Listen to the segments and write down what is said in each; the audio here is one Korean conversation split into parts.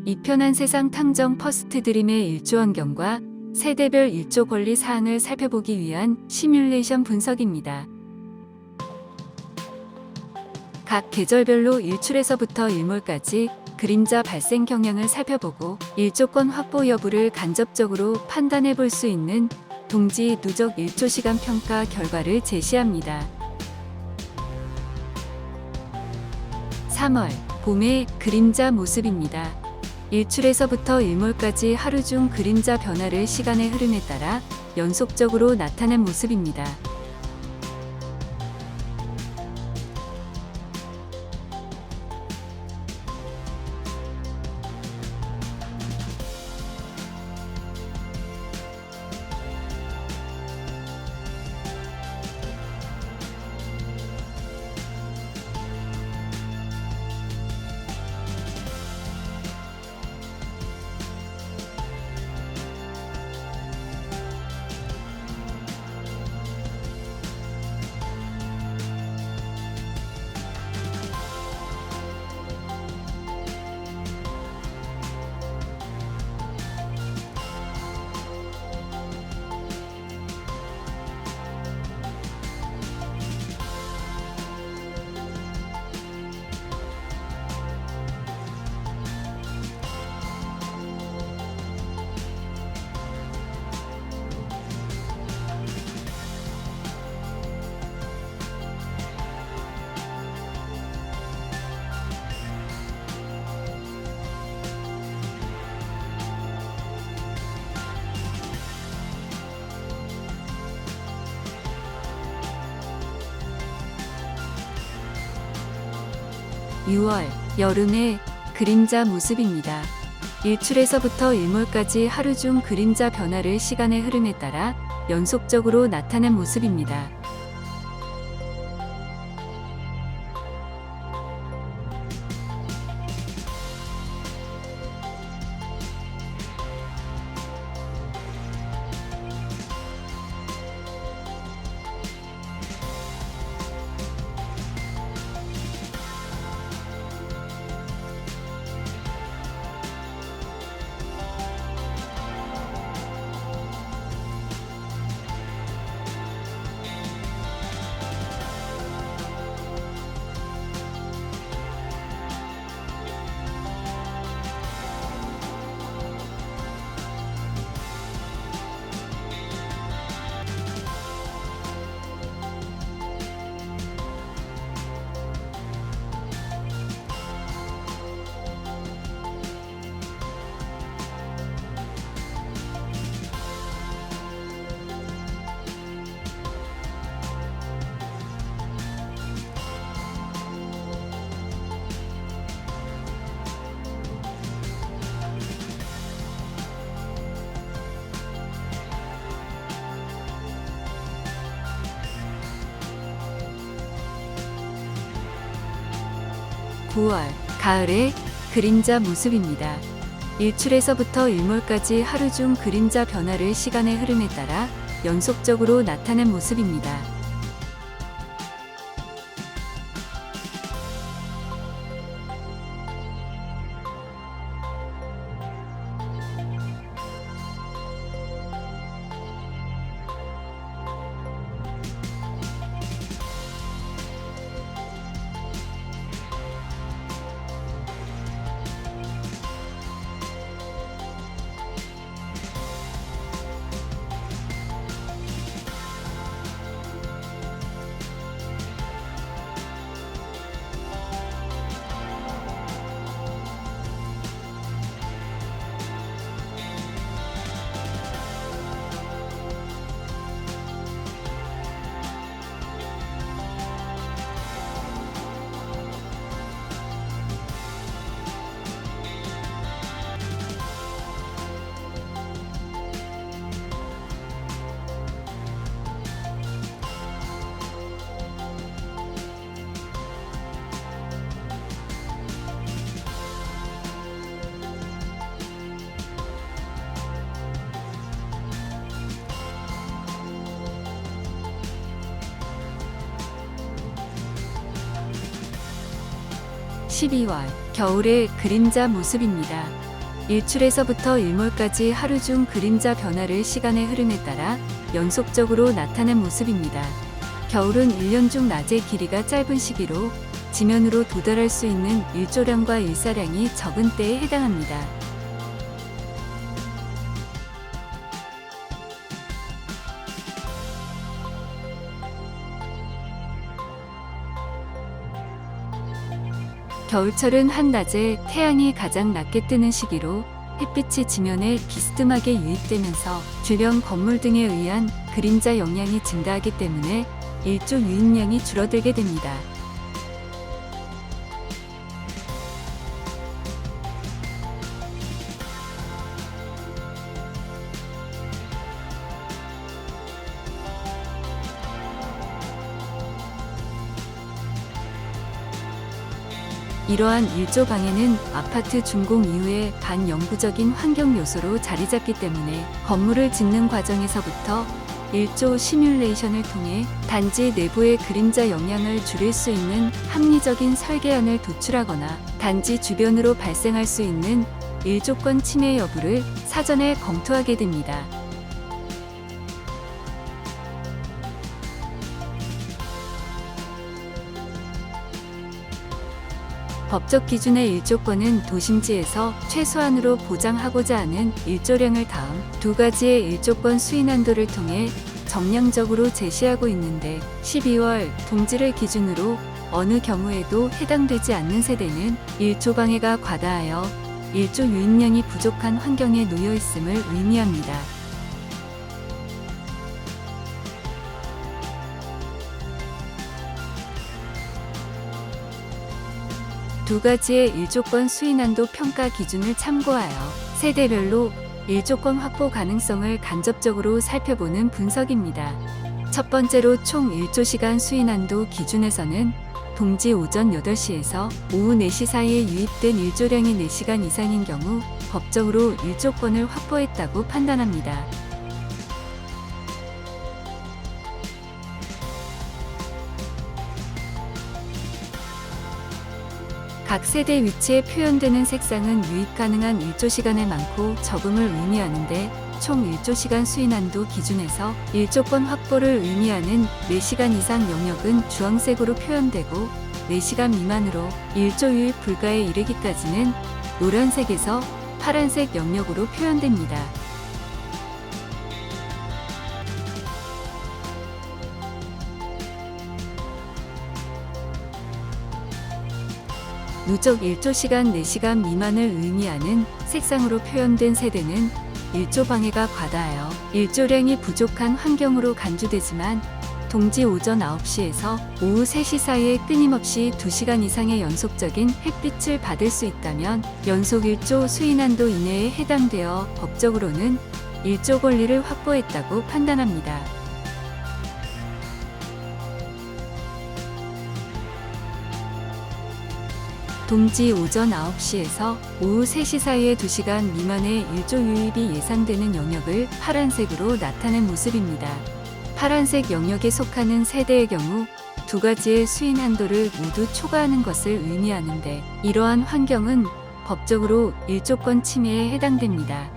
이 편한 세상 탐정 퍼스트 드림의 일조 환경과 세대별 일조 권리 사항을 살펴보기 위한 시뮬레이션 분석입니다. 각 계절별로 일출에서부터 일몰까지 그림자 발생 경향을 살펴보고 일조권 확보 여부를 간접적으로 판단해 볼 수 있는 동지 누적 일조 시간 평가 결과를 제시합니다. 3월 봄의 그림자 모습입니다. 일출에서부터 일몰까지 하루 중 그림자 변화를 시간의 흐름에 따라 연속적으로 나타낸 모습입니다. 6월 여름의 그림자 모습입니다. 일출에서부터 일몰까지 하루 중 그림자 변화를 시간의 흐름에 따라 연속적으로 나타낸 모습입니다. (9월) 가을의 그림자 모습입니다. 일출에서부터 일몰까지 하루 중 그림자 변화를 시간의 흐름에 따라 연속적으로 나타낸 모습입니다. (12월) 겨울의 그림자 모습입니다. 일출에서부터 일몰까지 하루 중 그림자 변화를 시간의 흐름에 따라 연속적으로 나타낸 모습입니다. 겨울은 1년 중 낮의 길이가 짧은 시기로 지면으로 도달할 수 있는 일조량과 일사량이 적은 때에 해당합니다. 겨울철은 한낮에 태양이 가장 낮게 뜨는 시기로 햇빛이 지면에 비스듬하게 유입되면서 주변 건물 등에 의한 그림자 영향이 증가하기 때문에 일조 유입량이 줄어들게 됩니다. 이러한 일조 방해는 아파트 준공 이후에 반영구적인 환경 요소로 자리 잡기 때문에 건물을 짓는 과정에서부터 일조 시뮬레이션을 통해 단지 내부의 그림자 영향을 줄일 수 있는 합리적인 설계안을 도출하거나 단지 주변으로 발생할 수 있는 일조권 침해 여부를 사전에 검토하게 됩니다. 법적 기준의 일조권은 도심지에서 최소한으로 보장하고자 하는 일조량을 다음 두 가지의 일조권 수인 한도를 통해 정량적으로 제시하고 있는데 12월 동지를 기준으로 어느 경우에도 해당되지 않는 세대는 일조 방해가 과다하여 일조 유입량이 부족한 환경에 놓여 있음을 의미합니다. 두 가지의 일조권 수인한도 평가 기준을 참고하여 세대별로 일조권 확보 가능성을 간접적으로 살펴보는 분석입니다. 첫 번째로 총 일조시간 수인한도 기준에서는 동지 오전 8시에서 오후 4시 사이에 유입된 일조량이 4시간 이상인 경우 법적으로 일조권을 확보했다고 판단합니다. 각 세대 위치에 표현되는 색상은 유입 가능한 일조시간의 많고 적음을 의미하는데 총 일조시간 수인한도 기준에서 일조권 확보를 의미하는 4시간 이상 영역은 주황색으로 표현되고 4시간 미만으로 일조 유입 불가에 이르기까지는 노란색에서 파란색 영역으로 표현됩니다. 누적 일조시간 4시간 미만을 의미하는 색상으로 표현된 세대는 일조 방해가 과다하여 일조량이 부족한 환경으로 간주되지만 동지 오전 9시에서 오후 3시 사이에 끊임없이 2시간 이상의 연속적인 햇빛을 받을 수 있다면 연속 일조 수인한도 이내에 해당되어 법적으로는 일조 권리를 확보했다고 판단합니다. 동지 오전 9시에서 오후 3시 사이의 2시간 미만의 일조 유입이 예상되는 영역을 파란색으로 나타낸 모습입니다. 파란색 영역에 속하는 세대의 경우 두 가지의 수인 한도를 모두 초과하는 것을 의미하는데 이러한 환경은 법적으로 일조권 침해에 해당됩니다.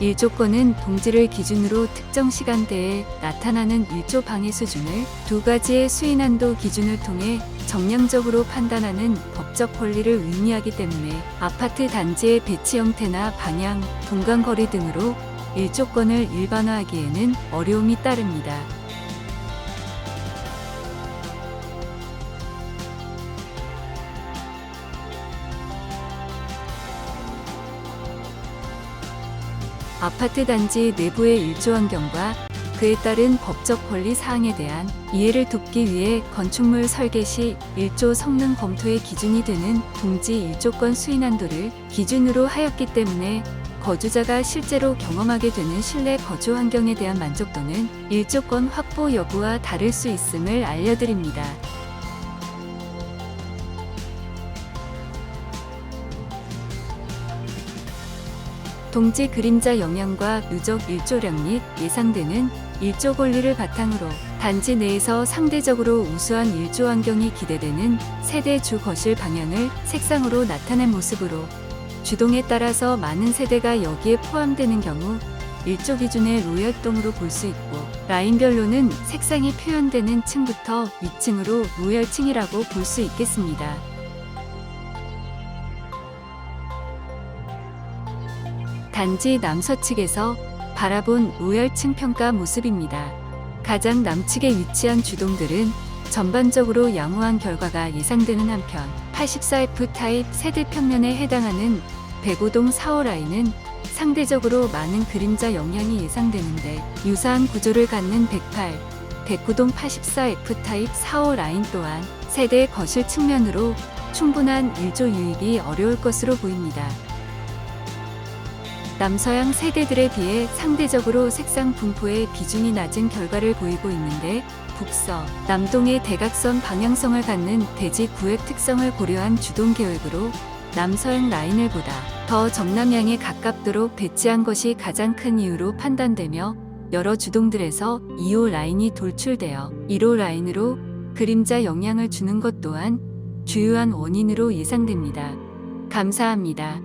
일조권은 동지를 기준으로 특정 시간대에 나타나는 일조 방해 수준을 두 가지의 수인한도 기준을 통해 정량적으로 판단하는 법적 권리를 의미하기 때문에 아파트 단지의 배치 형태나 방향, 동간거리 등으로 일조권을 일반화하기에는 어려움이 따릅니다. 아파트 단지 내부의 일조 환경과 그에 따른 법적 권리 사항에 대한 이해를 돕기 위해 건축물 설계 시 일조 성능 검토의 기준이 되는 동지 일조권 수인 한도를 기준으로 하였기 때문에 거주자가 실제로 경험하게 되는 실내 거주 환경에 대한 만족도는 일조권 확보 여부와 다를 수 있음을 알려드립니다. 동지 그림자 영향과 누적 일조량 및 예상되는 일조 권리를 바탕으로 단지 내에서 상대적으로 우수한 일조 환경이 기대되는 세대 주 거실 방향을 색상으로 나타낸 모습으로 주동에 따라서 많은 세대가 여기에 포함되는 경우 일조 기준의 로열동으로 볼 수 있고, 라인별로는 색상이 표현되는 층부터 위층으로 로열층이라고 볼 수 있겠습니다. 단지 남서측에서 바라본 로열층 평가 모습입니다. 가장 남측에 위치한 주동들은 전반적으로 양호한 결과가 예상되는 한편 84F 타입 세대 평면에 해당하는 105동 4호 라인은 상대적으로 많은 그림자 영향이 예상되는데, 유사한 구조를 갖는 108, 109동 84F 타입 4호 라인 또한 세대 거실 측면으로 충분한 일조 유입이 어려울 것으로 보입니다. 남서양 세대들에 비해 상대적으로 색상 분포의 비중이 낮은 결과를 보이고 있는데, 북서, 남동의 대각선 방향성을 갖는 대지 구획 특성을 고려한 주동 계획으로 남서양 라인을 보다 더 정남향에 가깝도록 배치한 것이 가장 큰 이유로 판단되며, 여러 주동들에서 2호 라인이 돌출되어 1호 라인으로 그림자 영향을 주는 것 또한 주요한 원인으로 예상됩니다. 감사합니다.